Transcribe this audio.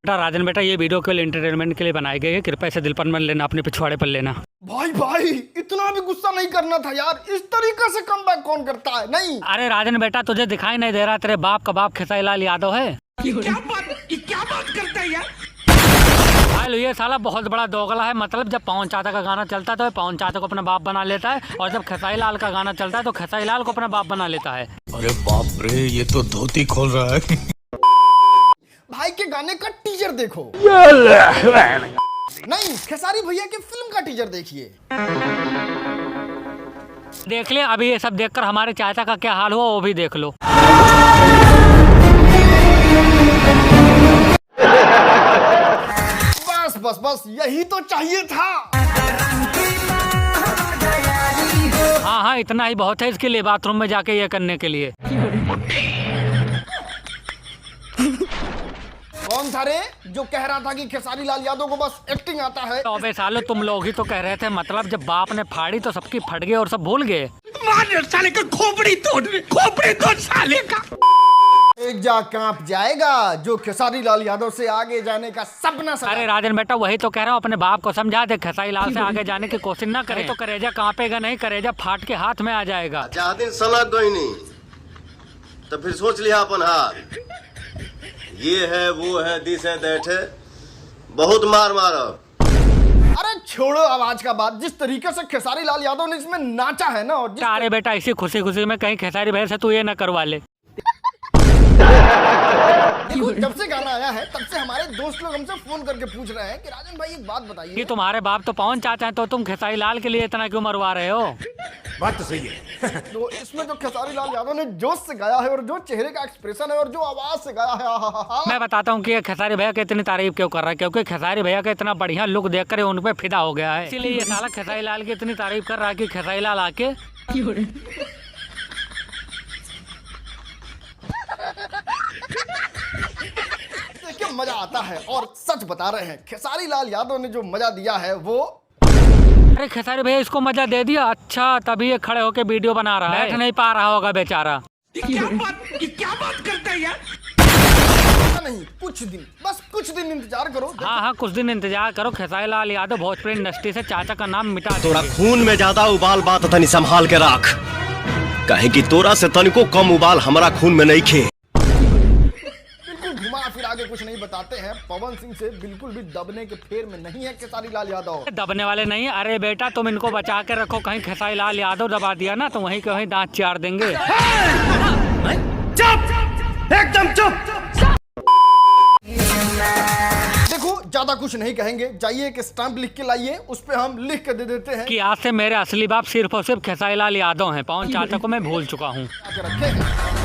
बेटा राजन बेटा, ये वीडियो केवल एंटरटेनमेंट के लिए बनाई गई है, कृपया इसे दिल पर मत लेना, अपने पिछवाड़े पर लेना। भाई इतना भी गुस्सा नहीं करना था यार, इस तरीके से कमबैक कौन करता है। नहीं अरे राजन बेटा, तुझे दिखाई नहीं दे रहा तेरे बाप का बाप खेसारी लाल यादव है? क्या बात करता है यार। भाई ये साला बहुत बड़ा दोगला है। मतलब जब पवन चाचा का गाना चलता है तो पवन चाचा को अपना बाप बना लेता है, और जब खेसारी लाल का गाना चलता है तो खेसारी लाल को अपना बाप बना लेता है। अरे बाप रे, ये तो धोती खोल रहा है। भाई के गाने का टीजर देखो। नहीं, खेसारी भैया के फिल्म का टीजर देखिए। देख ले, अभी ये सब देखकर हमारे चाचा का क्या हाल हुआ वो भी देख लो। बस यही तो चाहिए था। हाँ, इतना ही बहुत है इसके लिए, बाथरूम में जाके ये करने के लिए। कौन था रे जो कह रहा था कि खेसारी लाल यादव को बस एक्टिंग आता है? तो अबे सालो, तुम लोग ही तो कह रहे थे। मतलब जब बाप ने फाड़ी तो सबकी फट गई और सब भूल गए। मार साले का खोपड़ी तोड़ साले का। एक जा कांप जाएगा जो खेसारी लाल यादव से आगे जाने का सपना सजा। अरे राजन बेटा, वही तो कह रहा हूँ, अपने बाप को समझा दे, खेसारी लाल से आगे जाने की कोशिश ना करे तो करेजा कांपेगा नहीं, करेजा फाट के हाथ में आ जाएगा। जहाँ दिन सलग गई नहीं तो फिर सोच लिया अपन हाथ, ये है वो है दिस है दैट है, बहुत मार मारो। अरे छोड़ो आवाज का बात, जिस तरीके से खेसारी लाल यादव ने इसमें नाचा है ना, और अरे बेटा, इसी खुशी खुशी में कहीं खेसारी भैया से तू ये न करवा ले। जब से गाना आया है तब से हमारे दोस्त लोग हमसे फोन करके पूछ रहे हैं कि राजन भाई एक बात बताइए कि तुम्हारे बाप तो पवन चाचा हैं, तो तुम खेसारी लाल के लिए इतना क्यों मरवा रहे हो? बात तो सही है। तो इसमें जो खेसारी लाल यादव ने जोश से गाया है और जो चेहरे का एक्सप्रेशन है और जो आवाज से गाया है, मैं बताता हूँ कि ये खेसारी भैया की इतनी तारीफ क्यों कर रहा है, क्योंकि खेसारी भैया का इतना बढ़िया लुक देखकर उन पे फिदा हो गया है। इसीलिए ये साला खेसारी लाल की इतनी तारीफ कर रहा है कि खेसारी लाल आके मजा आता है। और सच बता रहे हैं, खेसारी लाल यादव ने जो मजा दिया है वो। अरे खेसारी भैया इसको मजा दे दिया। अच्छा, तभी ये खड़े होके वीडियो बना रहा है, बैठ नहीं पा रहा होगा बेचारा। क्या बात करता है यार। नहीं, कुछ दिन, बस कुछ दिन इंतजार करो। हाँ, कुछ दिन इंतजार करो। खेसारी लाल यादव भोजपुरी इंडस्ट्री से चाचा का नाम मिटा देंगे। तोरा खून में ज्यादा उबाल बात तनी संभाल के रख, कहे कि तोरा से तनिको कम उबाल हमारा खून में नहीं खे। घुमा फिर आगे कुछ नहीं बताते हैं। पवन सिंह से बिल्कुल भी दबने के फेर में नहीं है खेसारी लाल यादव। दबने वाले नहीं। अरे बेटा, तुम इनको बचा के रखो, कहीं खेसारी लाल यादव दबा दिया ना तो वहीं के वहीं दांत चार देंगे। चुप, एकदम चुप। देखो, ज्यादा कुछ नहीं कहेंगे, जाइए एक स्टैंप लिख के लाइए, उस पे हम लिख के दे देते हैं कि आज से मेरे असली बाप सिर्फ और सिर्फ खेसारी लाल यादव हैं। पवन चाचा को मैं भूल चुका हूँ। रखे हैं।